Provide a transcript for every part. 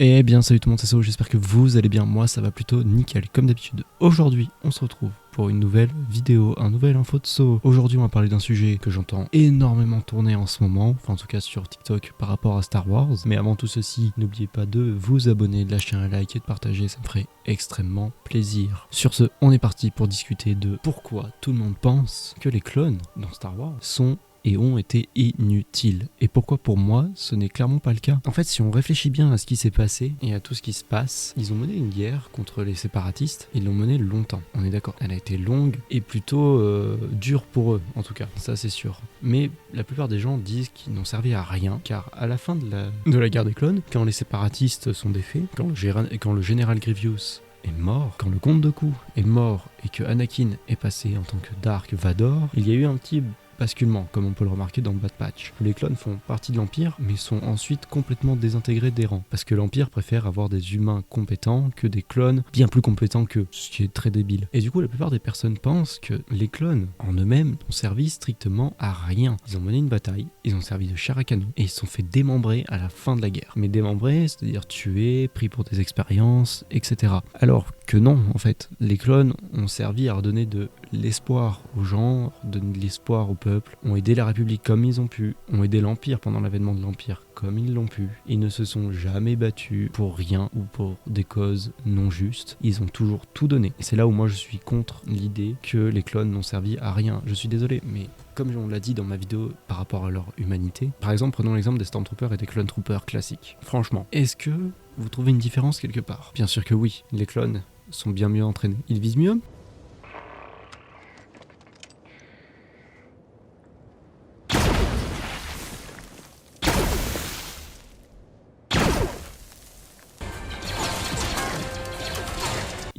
Eh bien salut tout le monde, c'est So, j'espère que vous allez bien, moi ça va plutôt nickel, comme d'habitude. Aujourd'hui, on se retrouve pour une nouvelle vidéo, un nouvel info de So. Aujourd'hui, on va parler d'un sujet que j'entends énormément tourner en ce moment, enfin en tout cas sur TikTok par rapport à Star Wars. Mais avant tout ceci, n'oubliez pas de vous abonner, de lâcher un like et de partager, ça me ferait extrêmement plaisir. Sur ce, on est parti pour discuter de pourquoi tout le monde pense que les clones dans Star Wars sont et ont été inutiles. Et pourquoi pour moi, ce n'est clairement pas le cas. En fait, si on réfléchit bien à ce qui s'est passé et à tout ce qui se passe, ils ont mené une guerre contre les séparatistes, ils l'ont menée longtemps, on est d'accord. Elle a été longue et plutôt dure pour eux, en tout cas, ça c'est sûr. Mais la plupart des gens disent qu'ils n'ont servi à rien, car à la fin de la guerre des clones, quand les séparatistes sont défaits, quand le général Grievous est mort, quand le comte Dooku est mort et que Anakin est passé en tant que Dark Vador, il y a eu un petit basculement, comme on peut le remarquer dans le Bad Patch. Les clones font partie de l'Empire, mais sont ensuite complètement désintégrés des rangs, parce que l'Empire préfère avoir des humains compétents que des clones bien plus compétents qu'eux, ce qui est très débile. Et du coup, la plupart des personnes pensent que les clones, en eux-mêmes, n'ont servi strictement à rien. Ils ont mené une bataille, ils ont servi de chair à canon, et ils se sont fait démembrer à la fin de la guerre. Mais démembrer, c'est-à-dire tuer, pris pour des expériences, etc. Alors que non, en fait, les clones ont servi à redonner de l'espoir aux gens, donner de l'espoir au peuple, ont aidé la République comme ils ont pu, ont aidé l'Empire pendant l'avènement de l'Empire comme ils l'ont pu. Ils ne se sont jamais battus pour rien ou pour des causes non justes. Ils ont toujours tout donné. Et c'est là où moi je suis contre l'idée que les clones n'ont servi à rien. Je suis désolé, mais comme on l'a dit dans ma vidéo par rapport à leur humanité, par exemple, prenons l'exemple des Stormtroopers et des Clone Troopers classiques. Franchement, est-ce que vous trouvez une différence quelque part? Bien sûr que oui, les clones sont bien mieux entraînés. Ils visent mieux?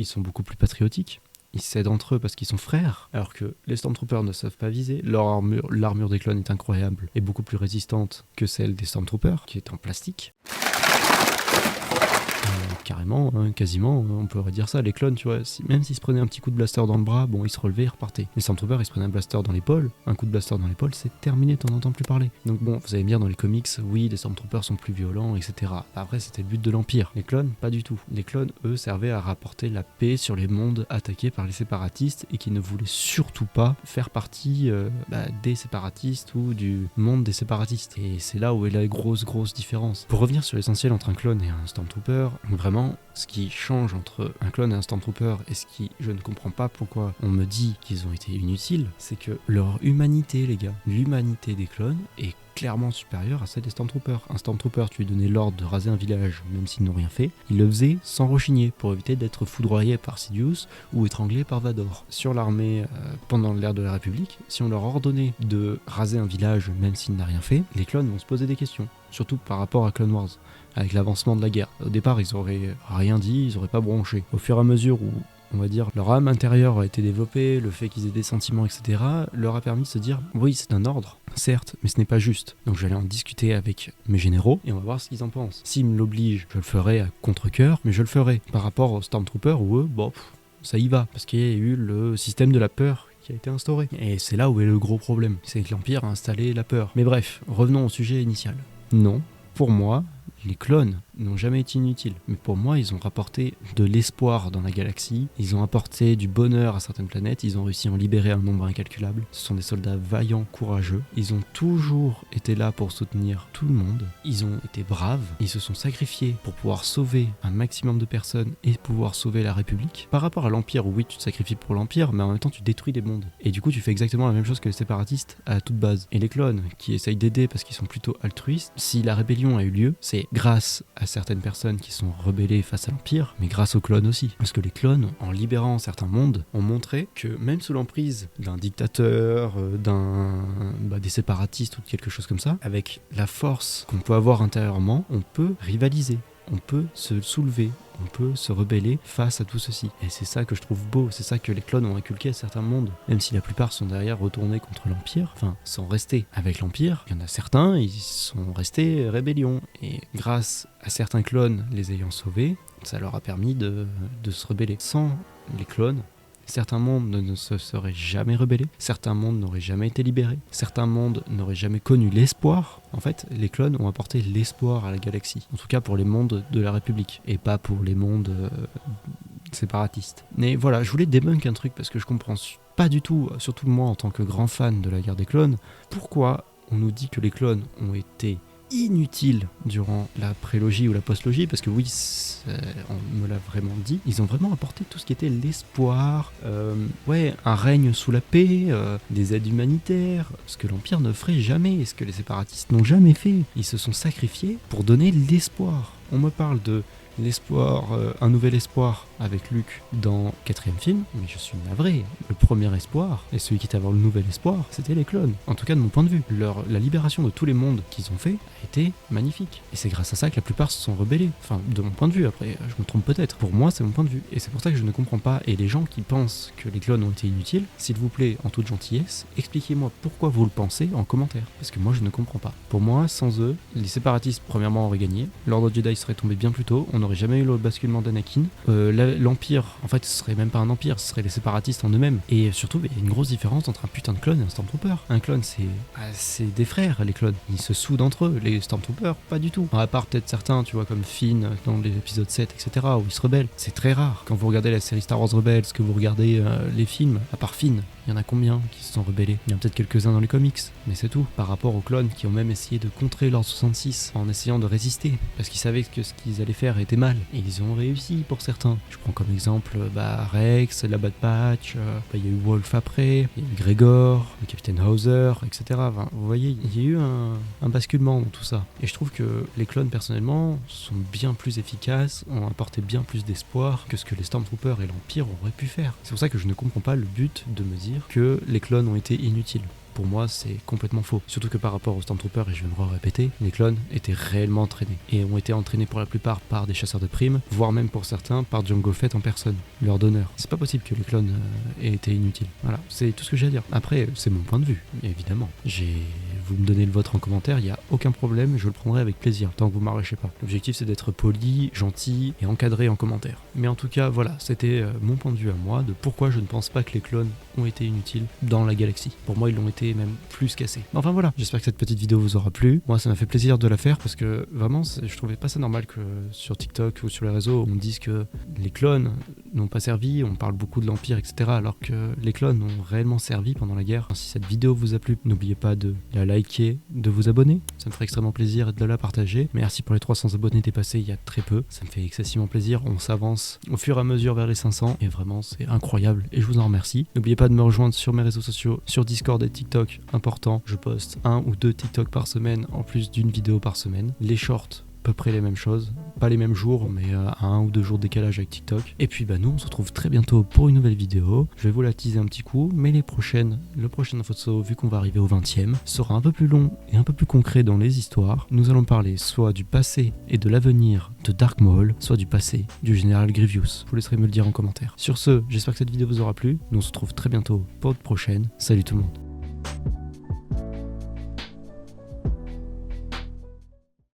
Ils sont beaucoup plus patriotiques. Ils s'aident entre eux parce qu'ils sont frères, alors que les Stormtroopers ne savent pas viser. L'armure des clones est incroyable et beaucoup plus résistante que celle des Stormtroopers, qui est en plastique. Carrément, hein, quasiment, on pourrait dire ça. Les clones, tu vois, même s'ils se prenaient un petit coup de blaster dans le bras, bon, ils se relevaient, ils repartaient. Les Stormtroopers, ils se prenaient un blaster dans l'épaule, un coup de blaster dans l'épaule, c'est terminé, t'en entends plus parler. Donc bon, vous allez me dire dans les comics, oui, les Stormtroopers sont plus violents, etc. Après, c'était le but de l'Empire. Les clones, pas du tout. Les clones, eux, servaient à rapporter la paix sur les mondes attaqués par les séparatistes et qui ne voulaient surtout pas faire partie des séparatistes ou du monde des séparatistes. Et c'est là où est la grosse différence. Pour revenir sur l'essentiel entre un clone et un Stormtrooper, vraiment, ce qui change entre un clone et un Stormtrooper et ce qui, je ne comprends pas pourquoi on me dit qu'ils ont été inutiles, c'est que leur humanité, les gars, l'humanité des clones est clairement supérieure à celle des Stormtroopers. Un Stormtrooper, tu lui donnais l'ordre de raser un village, même s'ils n'ont rien fait, il le faisait sans rechigner, pour éviter d'être foudroyé par Sidious ou étranglé par Vador. Sur l'armée, pendant l'ère de la République, si on leur ordonnait de raser un village, même s'il n'a rien fait, les clones vont se poser des questions, surtout par rapport à Clone Wars, avec l'avancement de la guerre. Au départ, ils auraient rien dit, ils auraient pas bronché. Au fur et à mesure où, on va dire, leur âme intérieure a été développée, le fait qu'ils aient des sentiments, etc., leur a permis de se dire, oui, c'est un ordre, certes, mais ce n'est pas juste. Donc je vais aller en discuter avec mes généraux et on va voir ce qu'ils en pensent. S'ils me l'obligent, je le ferai à contre-cœur, mais je le ferai. Par rapport aux Stormtroopers, où eux, bon, ça y va, parce qu'il y a eu le système de la peur qui a été instauré. Et c'est là où est le gros problème, c'est que l'Empire a installé la peur. Mais bref, revenons au sujet initial. Non, pour moi, les clones n'ont jamais été inutiles. Mais pour moi, ils ont rapporté de l'espoir dans la galaxie, ils ont apporté du bonheur à certaines planètes, ils ont réussi à en libérer un nombre incalculable. Ce sont des soldats vaillants, courageux. Ils ont toujours été là pour soutenir tout le monde. Ils ont été braves, ils se sont sacrifiés pour pouvoir sauver un maximum de personnes et pouvoir sauver la République. Par rapport à l'Empire, où oui, tu te sacrifies pour l'Empire, mais en même temps, tu détruis des mondes. Et du coup, tu fais exactement la même chose que les séparatistes à toute base. Et les clones, qui essayent d'aider parce qu'ils sont plutôt altruistes, si la rébellion a eu lieu, c'est grâce à certaines personnes qui sont rebellées face à l'Empire, mais grâce aux clones aussi. Parce que les clones, en libérant certains mondes, ont montré que même sous l'emprise d'un dictateur, des séparatistes ou de quelque chose comme ça, avec la force qu'on peut avoir intérieurement, on peut rivaliser. On peut se soulever, on peut se rebeller face à tout ceci. Et c'est ça que je trouve beau, c'est ça que les clones ont inculqué à certains mondes. Même si la plupart sont derrière retournés contre l'Empire, enfin, sont restés avec l'Empire, il y en a certains, ils sont restés rébellion. Et grâce à certains clones les ayant sauvés, ça leur a permis de se rebeller. Sans les clones, Certains mondes ne se seraient jamais rebellés, certains mondes n'auraient jamais été libérés, certains mondes n'auraient jamais connu l'espoir. En fait, les clones ont apporté l'espoir à la galaxie, en tout cas pour les mondes de la République, et pas pour les mondes séparatistes. Mais voilà, je voulais débunk un truc parce que je comprends pas du tout, surtout moi en tant que grand fan de la guerre des clones, pourquoi on nous dit que les clones ont été inutiles durant la prélogie ou la postlogie, parce que oui, on me l'a vraiment dit, ils ont vraiment apporté tout ce qui était l'espoir, un règne sous la paix, des aides humanitaires, ce que l'Empire ne ferait jamais, ce que les séparatistes n'ont jamais fait. Ils se sont sacrifiés pour donner l'espoir. On me parle de l'espoir, un nouvel espoir avec Luke dans le 4e film, mais je suis navré. Le premier espoir, et celui qui était avant le nouvel espoir, c'était les clones. En tout cas de mon point de vue. La libération de tous les mondes qu'ils ont fait a été magnifique. Et c'est grâce à ça que la plupart se sont rebellés. Enfin, de mon point de vue, après, je me trompe peut-être. Pour moi, c'est mon point de vue. Et c'est pour ça que je ne comprends pas. Et les gens qui pensent que les clones ont été inutiles, s'il vous plaît, en toute gentillesse, expliquez-moi pourquoi vous le pensez en commentaire. Parce que moi, je ne comprends pas. Pour moi, sans eux, les séparatistes, premièrement, auraient gagné. L'ordre Jedi serait tombé bien plus tôt. On n'aurait jamais eu le basculement d'Anakin. L'Empire, en fait, ce serait même pas un empire, ce serait les séparatistes en eux-mêmes. Et surtout, il y a une grosse différence entre un putain de clone et un Stormtrooper. Un clone, c'est des frères, les clones. Ils se soudent entre eux. Les Stormtroopers, pas du tout. À part peut-être certains, tu vois, comme Finn dans l'épisode 7, etc., où ils se rebellent. C'est très rare. Quand vous regardez la série Star Wars Rebels, que vous regardez les films, à part Finn, il y en a combien qui se sont rebellés? Il y en a peut-être quelques-uns dans les comics, mais c'est tout. Par rapport aux clones qui ont même essayé de contrer l'Ordre 66 en essayant de résister, parce qu'ils savaient que ce qu'ils allaient faire était mal. Et ils ont réussi pour certains. Je prends comme exemple Rex, la Bad Batch, il y a eu Wolf après, il y a eu Gregor, le Capitaine Hauser, etc. Enfin, vous voyez, il y a eu un basculement dans tout ça. Et je trouve que les clones, personnellement, sont bien plus efficaces, ont apporté bien plus d'espoir que ce que les Stormtroopers et l'Empire auraient pu faire. C'est pour ça que je ne comprends pas le but de me dire que les clones ont été inutiles. Pour moi, c'est complètement faux. Surtout que par rapport aux Stormtroopers, et je vais me répéter, les clones étaient réellement entraînés. Et ont été entraînés pour la plupart par des chasseurs de primes, voire même pour certains par Jango Fett en personne, leur donneur. C'est pas possible que les clones aient été inutiles. Voilà, c'est tout ce que j'ai à dire. Après, c'est mon point de vue, évidemment. Vous me donnez le vôtre en commentaire, il n'y a aucun problème, je le prendrai avec plaisir, tant que vous m'arrachez pas. L'objectif, c'est d'être poli, gentil et encadré en commentaire. Mais en tout cas, voilà, c'était mon point de vue à moi de pourquoi je ne pense pas que les clones ont été inutiles dans la galaxie. Pour moi, ils l'ont été même plus qu'assez. Enfin voilà, j'espère que cette petite vidéo vous aura plu. Moi, ça m'a fait plaisir de la faire parce que vraiment, je trouvais pas ça normal que sur TikTok ou sur les réseaux, on me dise que les clones n'ont pas servi, on parle beaucoup de l'Empire, etc. Alors que les clones ont réellement servi pendant la guerre. Si cette vidéo vous a plu, n'oubliez pas de la liker, de vous abonner, ça me ferait extrêmement plaisir de la partager. Merci pour les 300 abonnés dépassés il y a très peu, ça me fait excessivement plaisir, on s'avance au fur et à mesure vers les 500 et vraiment c'est incroyable et je vous en remercie. N'oubliez pas de me rejoindre sur mes réseaux sociaux, sur Discord et TikTok, important, je poste 1 ou 2 TikTok par semaine en plus d'une vidéo par semaine. Les shorts, à peu près les mêmes choses, pas les mêmes jours mais à 1 ou 2 jours de décalage avec TikTok. Et puis nous on se retrouve très bientôt pour une nouvelle vidéo. Je vais vous la teaser un petit coup, mais le prochain Info vu qu'on va arriver au 20e sera un peu plus long et un peu plus concret dans les histoires. Nous allons parler soit du passé et de l'avenir de Dark Maul, soit du passé du général Grievous. Je vous laisserai me le dire en commentaire. Sur ce, j'espère que cette vidéo vous aura plu. Nous on se retrouve très bientôt pour une prochaine. Salut tout le monde.